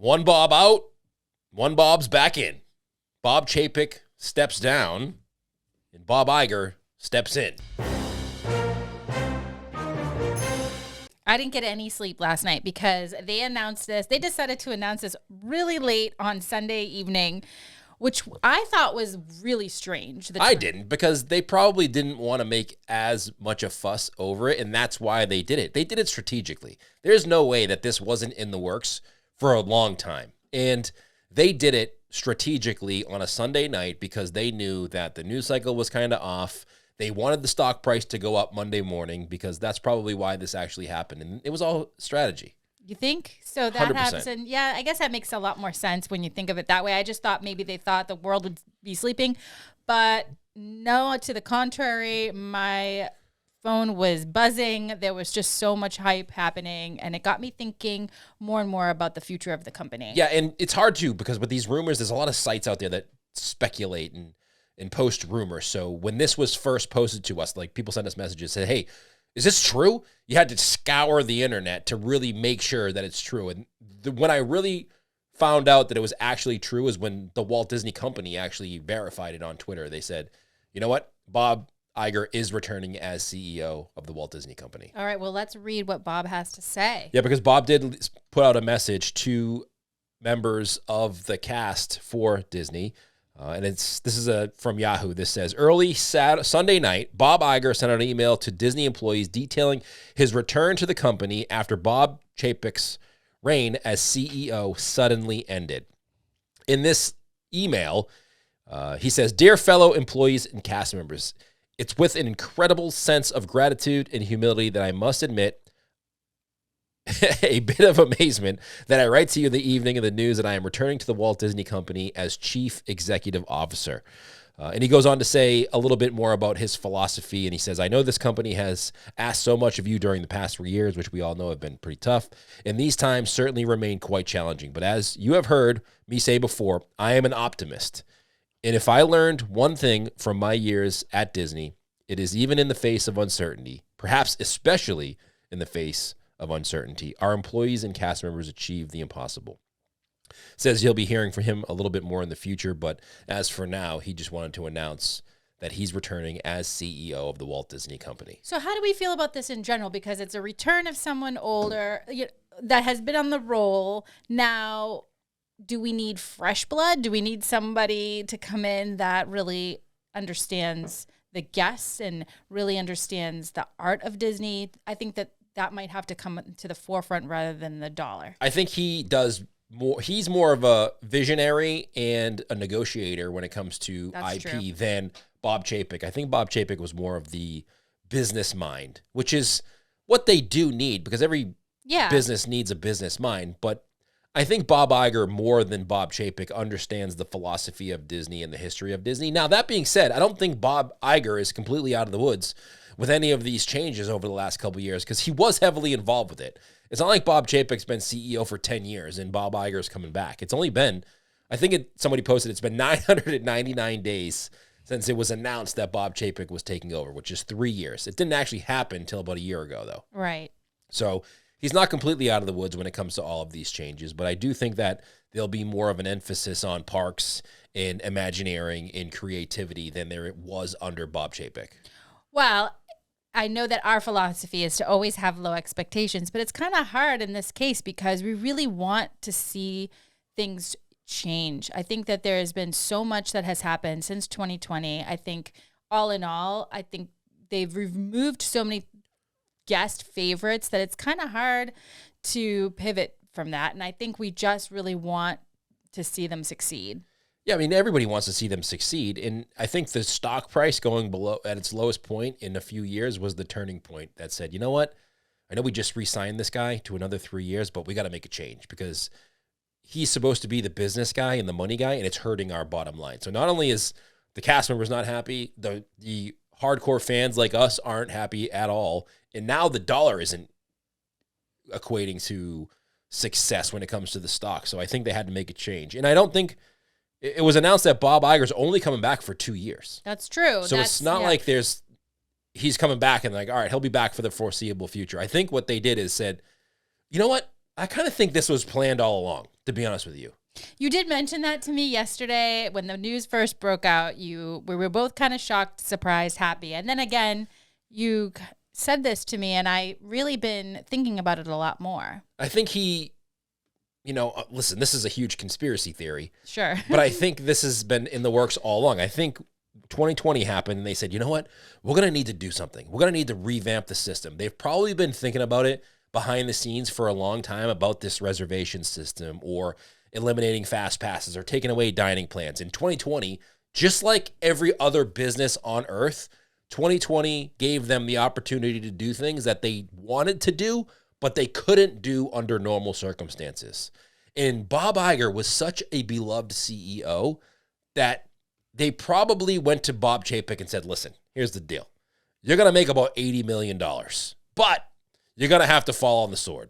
One Bob out, one Bob's back in. Bob Chapek steps down, and Bob Iger steps in. I didn't get any sleep last night because they announced this. They decided to announce this really late on Sunday evening, which I thought was really strange. I didn't, because they probably didn't want to make as much a fuss over it, and that's why they did it. They did it strategically. There's no way that this wasn't in the works for a long time. And they did it strategically on a Sunday night because they knew that the news cycle was kind of off. They wanted the stock price to go up Monday morning because that's probably why this actually happened. And it was all strategy. You think? So that 100%. happens. And yeah, I guess that makes a lot more sense when you think of it that way. I just thought maybe they thought the world would be sleeping. But no, to the contrary, my phone was buzzing. There was just so much hype happening. And it got me thinking more and more about the future of the company. Yeah, and it's hard to, because with these rumors, there's a lot of sites out there that speculate and post rumors. So when this was first posted to us, like people sent us messages, said, hey, is this true? You had to scour the internet to really make sure that it's true. And when I really found out that it was actually true is when the Walt Disney Company actually verified it on Twitter. They said, you know what? Bob Iger is returning as CEO of the Walt Disney Company. All right, well, let's read what Bob has to say. Yeah, because Bob did put out a message to members of the cast for Disney. And this is from Yahoo. This says, early Sunday night, Bob Iger sent out an email to Disney employees detailing his return to the company after Bob Chapek's reign as CEO suddenly ended. In this email, he says, dear fellow employees and cast members, it's with an incredible sense of gratitude and humility that I must admit a bit of amazement that I write to you the evening of the news that I am returning to the Walt Disney Company as Chief Executive Officer. And he goes on to say a little bit more about his philosophy. And he says, I know this company has asked so much of you during the past 3 years, which we all know have been pretty tough. And these times certainly remain quite challenging. But as you have heard me say before, I am an optimist. And if I learned one thing from my years at Disney, it is even in the face of uncertainty, perhaps especially in the face of uncertainty, our employees and cast members achieve the impossible. Says you'll be hearing from him a little bit more in the future, but as for now, he just wanted to announce that he's returning as CEO of the Walt Disney Company. So how do we feel about this in general? Because it's a return of someone older that has been on the roll. Now, do we need fresh blood? Do we need somebody to come in that really understands the guests and really understands the art of Disney? I think that might have to come to the forefront rather than the dollar. I think he does more. He's more of a visionary and a negotiator when it comes to That's IP true. than Bob Chapek. I think Bob Chapek was more of the business mind, which is what they do need, because every business needs a business mind. But I think Bob Iger, more than Bob Chapek, understands the philosophy of Disney and the history of Disney. Now, that being said, I don't think Bob Iger is completely out of the woods with any of these changes over the last couple of years, because he was heavily involved with it. It's not like Bob Chapek's been CEO for 10 years and Bob Iger's coming back. It's only been, I think somebody posted, it's been 999 days since it was announced that Bob Chapek was taking over, which is 3 years. It didn't actually happen until about a year ago, though. Right. So he's not completely out of the woods when it comes to all of these changes, but I do think that there'll be more of an emphasis on parks and Imagineering and creativity than there was under Bob Chapek. Well, I know that our philosophy is to always have low expectations, but it's kind of hard in this case because we really want to see things change. I think that there has been so much that has happened since 2020. I think all in all, I think they've removed so many guest favorites that it's kind of hard to pivot from that. And I think we just really want to see them succeed. Yeah, I mean, everybody wants to see them succeed. And I think the stock price going below at its lowest point in a few years was the turning point that said, you know what? I know we just re-signed this guy to another 3 years, but we got to make a change because he's supposed to be the business guy and the money guy, and it's hurting our bottom line. So not only is the cast members not happy, the hardcore fans like us aren't happy at all. And now the dollar isn't equating to success when it comes to the stock. So I think they had to make a change. And I don't think it was announced that Bob Iger's only coming back for 2 years. That's true. So it's not like he's coming back and like, all right, he'll be back for the foreseeable future. I think what they did is said, you know what? I kind of think this was planned all along, to be honest with you. You did mention that to me yesterday when the news first broke out. We were both kind of shocked, surprised, happy. And then again, you said this to me, and I really been thinking about it a lot more. I think he, listen, this is a huge conspiracy theory. Sure. But I think this has been in the works all along. I think 2020 happened, and they said, you know what? We're going to need to do something. We're going to need to revamp the system. They've probably been thinking about it behind the scenes for a long time about this reservation system or eliminating fast passes or taking away dining plans. In 2020, just like every other business on earth, 2020 gave them the opportunity to do things that they wanted to do, but they couldn't do under normal circumstances. And Bob Iger was such a beloved CEO that they probably went to Bob Chapek and said, listen, here's the deal. You're going to make about $80 million, but you're going to have to fall on the sword.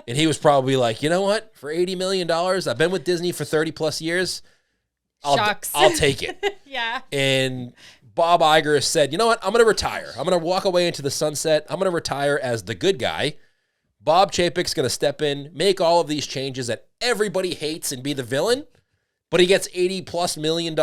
And he was probably like, you know what? For $80 million, I've been with Disney for 30 plus years. I'll take it. Yeah. And Bob Iger said, you know what? I'm going to retire. I'm going to walk away into the sunset. I'm going to retire as the good guy. Bob Chapek's going to step in, make all of these changes that everybody hates and be the villain, but he gets $80+ million.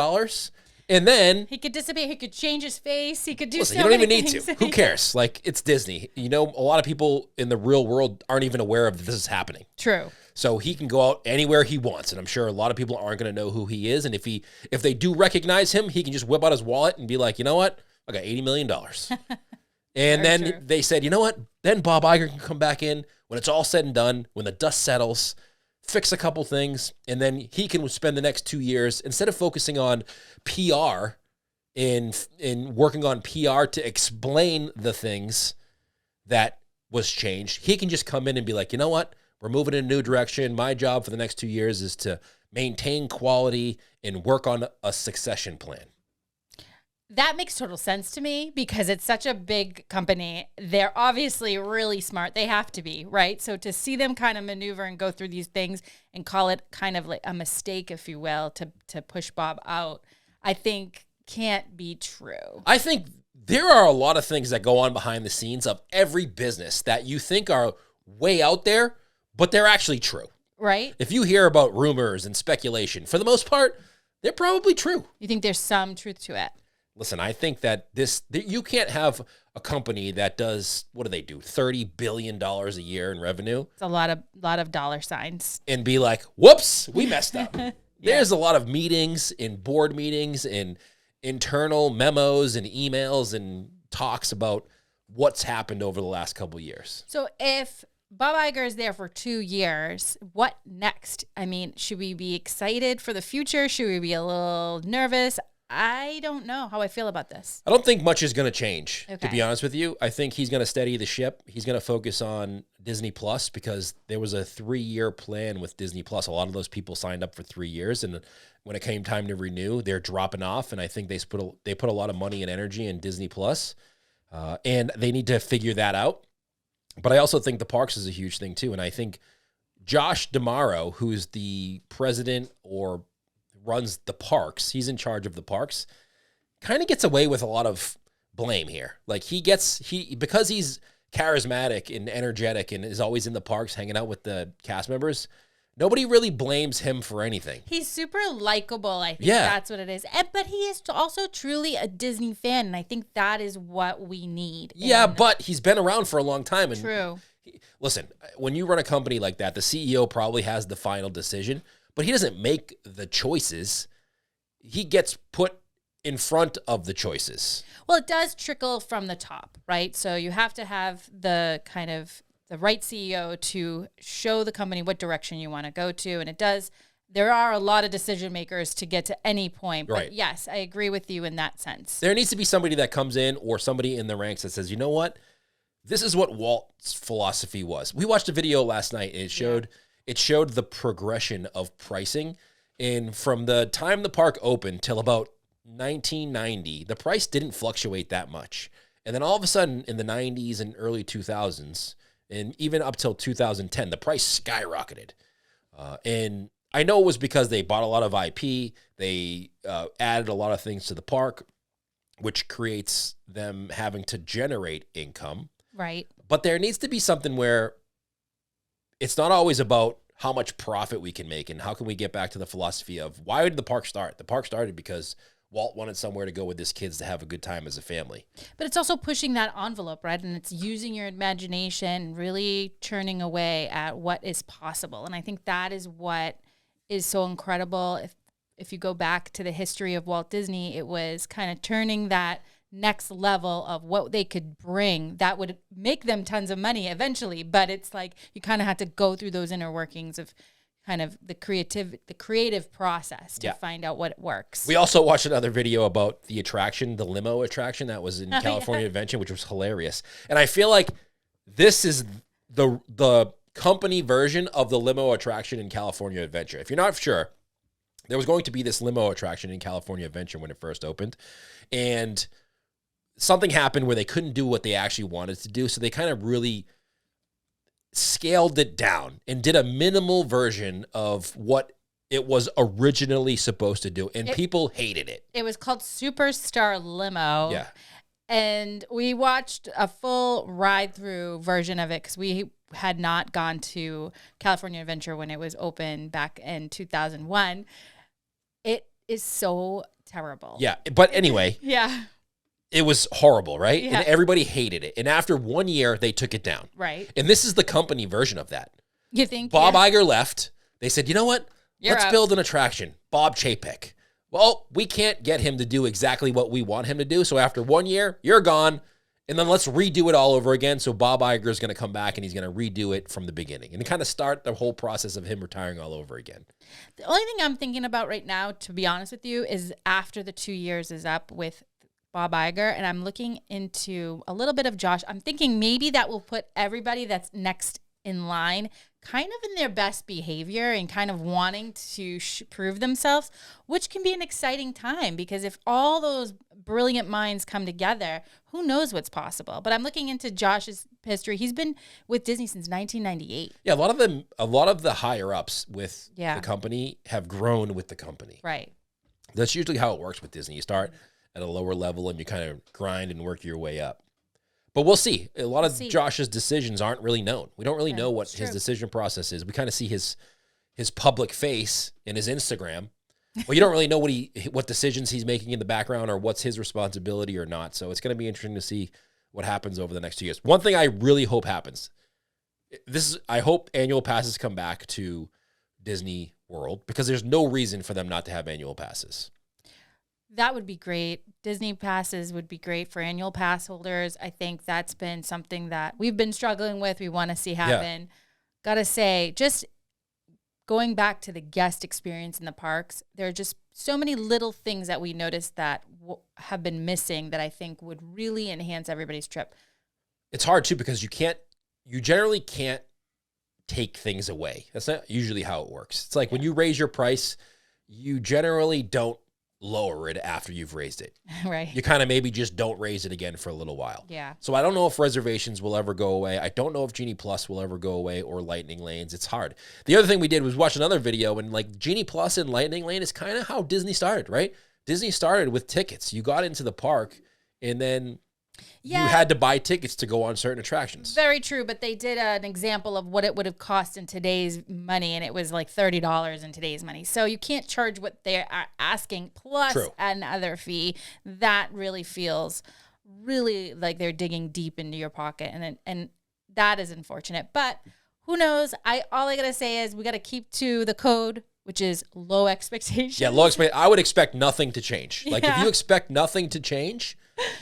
And then he could dissipate. He could change his face. He could do listen, so you don't many even need things. to. Who cares? Like, it's Disney. A lot of people in the real world aren't even aware of this is happening. True. So he can go out anywhere he wants, and I'm sure a lot of people aren't going to know who he is. And if they do recognize him, he can just whip out his wallet and be like, you know what? I got $80 million. And then true. they said, you know what? Then Bob Iger can come back in when it's all said and done, when the dust settles, fix a couple things, and then he can spend the next 2 years, instead of focusing on PR in working on PR to explain the things that was changed, he can just come in and be like, you know what? We're moving in a new direction. My job for the next 2 years is to maintain quality and work on a succession plan. That makes total sense to me because it's such a big company. They're obviously really smart. They have to be, right? So to see them kind of maneuver and go through these things and call it kind of like a mistake, if you will, to push Bob out, I think can't be true. I think there are a lot of things that go on behind the scenes of every business that you think are way out there, but they're actually true. Right? If you hear about rumors and speculation, for the most part, they're probably true. You think there's some truth to it? Listen, I think that you can't have a company that does, what do they do, $30 billion a year in revenue? It's a lot of dollar signs. And be like, whoops, we messed up. Yeah. There's a lot of meetings and board meetings and internal memos and emails and talks about what's happened over the last couple of years. So if Bob Iger is there for 2 years, what next? I mean, should we be excited for the future? Should we be a little nervous? I don't know how I feel about this. I don't think much is going to change, Okay. to be honest with you. I think he's going to steady the ship. He's going to focus on Disney Plus because there was a 3-year plan with Disney Plus. A lot of those people signed up for 3 years, and when it came time to renew, they're dropping off, and I think they put a lot of money and energy in Disney Plus, and they need to figure that out. But I also think the parks is a huge thing too, and I think Josh DeMauro, who's the president or runs the parks, he's in charge of the parks, kind of gets away with a lot of blame here. Like because he's charismatic and energetic and is always in the parks hanging out with the cast members, nobody really blames him for anything. He's super likable. I think Yeah. that's what it is. But he is also truly a Disney fan, and I think that is what we need. Yeah, but he's been around for a long time. And True. Listen, when you run a company like that, the CEO probably has the final decision, but he doesn't make the choices. He gets put in front of the choices. Well, it does trickle from the top, right? So you have to have the kind of the right CEO to show the company what direction you want to go to. And it does, there are a lot of decision makers to get to any point. But Right. yes, I agree with you in that sense. There needs to be somebody that comes in or somebody in the ranks that says, you know what? This is what Walt's philosophy was. We watched a video last night, and it showed the progression of pricing. And from the time the park opened till about 1990, the price didn't fluctuate that much. And then all of a sudden in the 90s and early 2000s, and even up till 2010, the price skyrocketed. And I know it was because they bought a lot of IP. They added a lot of things to the park, which creates them having to generate income. Right. But there needs to be something where it's not always about how much profit we can make and how can we get back to the philosophy of why did the park start? The park started because Walt wanted somewhere to go with his kids to have a good time as a family. But it's also pushing that envelope, right? And it's using your imagination, really churning away at what is possible. And I think that is what is so incredible. If you go back to the history of Walt Disney, it was kind of turning that next level of what they could bring that would make them tons of money eventually. But it's like you kind of had to go through those inner workings of kind of the creative process to find out what works. We also watched another video about the attraction, the limo attraction that was in California Adventure, which was hilarious. And I feel like this is the company version of the limo attraction in California Adventure. If you're not sure, there was going to be this limo attraction in California Adventure when it first opened. And something happened where they couldn't do what they actually wanted to do. So they kind of really scaled it down and did a minimal version of what it was originally supposed to do. And people hated it. It was called Superstar Limo. Yeah. And we watched a full ride-through version of it because we had not gone to California Adventure when it was open back in 2001. It is so terrible. Yeah. But anyway. Yeah. It was horrible, right? Yeah. And everybody hated it. And after 1 year, they took it down. Right. And this is the company version of that. You think? Bob Iger left. They said, you know what? Let's build an attraction. Bob Chapek. Well, we can't get him to do exactly what we want him to do. So after 1 year, you're gone. And then let's redo it all over again. So Bob Iger is going to come back and he's going to redo it from the beginning and kind of start the whole process of him retiring all over again. The only thing I'm thinking about right now, to be honest with you, is after the 2 years is up with Bob Iger, and I'm looking into a little bit of Josh. I'm thinking maybe that will put everybody that's next in line kind of in their best behavior and kind of wanting to prove themselves, which can be an exciting time because if all those brilliant minds come together, who knows what's possible. But I'm looking into Josh's history. He's been with Disney since 1998. Yeah, a lot of the higher ups with the company have grown with the company. Right. That's usually how it works with Disney. You start at a lower level and you kind of grind and work your way up. But we'll see. A lot of Josh's decisions aren't really known. We don't really know what his decision process is. We kind of see his public face in his Instagram. Well, you don't really know what decisions he's making in the background or what's his responsibility or not. So it's going to be interesting to see what happens over the next 2 years. One thing I really hope happens, I hope annual passes come back to Disney World because there's no reason for them not to have annual passes. That would be great. Disney passes would be great for annual pass holders. I think that's been something that we've been struggling with. We want to see happen. Yeah. Gotta say, just going back to the guest experience in the parks, there are just so many little things that we noticed that have been missing that I think would really enhance everybody's trip. It's hard too because you generally can't take things away. That's not usually how it works. It's like when you raise your price, you generally don't lower it after you've raised it. Right. You kind of maybe just don't raise it again for a little while. Yeah. So I don't know if reservations will ever go away. I don't know if Genie Plus will ever go away or Lightning Lanes. It's hard. The other thing we did was watch another video and like Genie Plus and Lightning Lane is kind of how Disney started, right? Disney started with tickets. You got into the park and then you had to buy tickets to go on certain attractions. Very true, but they did an example of what it would have cost in today's money, and it was like $30 in today's money. So you can't charge what they're asking plus another fee. That really feels really like they're digging deep into your pocket, and that is unfortunate. But who knows? All I gotta say is we gotta keep to the code, which is low expectations. Yeah, low expectations. I would expect nothing to change. Like if you expect nothing to change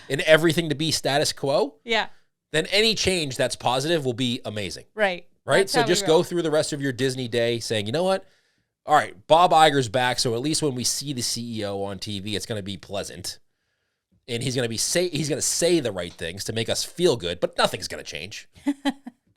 and everything to be status quo, then any change that's positive will be amazing. Right. Right? So just go through the rest of your Disney day saying, you know what? All right, Bob Iger's back, so at least when we see the CEO on TV, it's going to be pleasant. And he's going to say the right things to make us feel good, but nothing's going to change.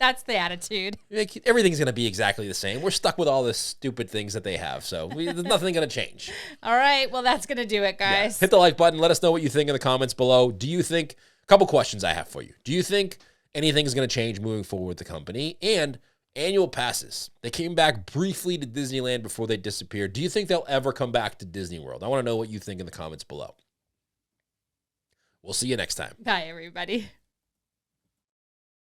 That's the attitude. Everything's going to be exactly the same. We're stuck with all the stupid things that they have, so there's nothing going to change. All right, well, that's going to do it, guys. Yeah. Hit the like button. Let us know what you think in the comments below. Do you think, a couple questions I have for you. Do you think anything is going to change moving forward with the company? And annual passes. They came back briefly to Disneyland before they disappeared. Do you think they'll ever come back to Disney World? I want to know what you think in the comments below. We'll see you next time. Bye, everybody.